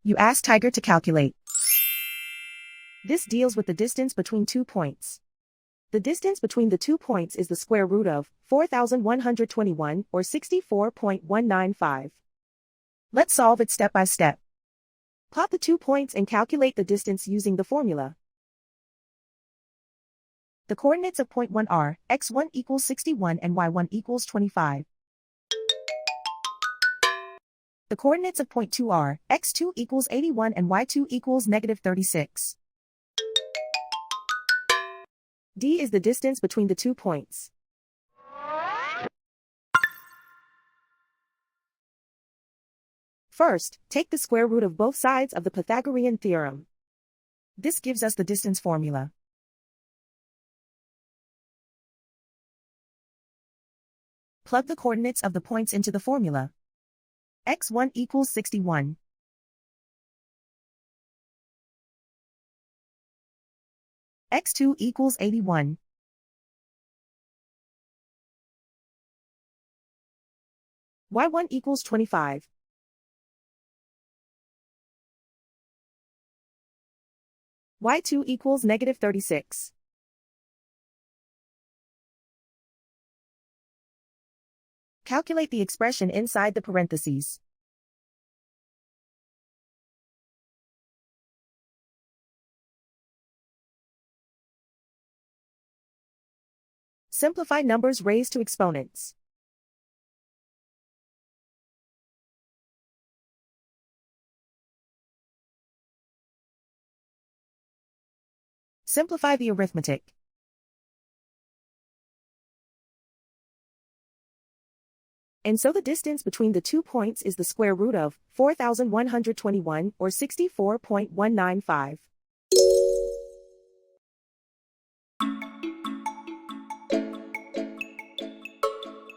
You ask Tiger to calculate. This deals with the distance between 2 points. The distance between the 2 points is the square root of 4,121 or 64.195. Let's solve it step by step. Plot the 2 points and calculate the distance using the formula. The coordinates of point 1 are x1 equals 61 and y1 equals 25. The coordinates of point 2 are x2 equals 81 and y2 equals negative 36. D is the distance between the 2 points. First, take the square root of both sides of the Pythagorean theorem. This gives us the distance formula. Plug the coordinates of the points into the formula. x1 equals 61. x2 equals 81. y1 equals 25. y2 equals negative 36. Calculate the expression inside the parentheses. Simplify numbers raised to exponents. Simplify the arithmetic. And so the distance between the 2 points is the square root of 4,121 or 64.195.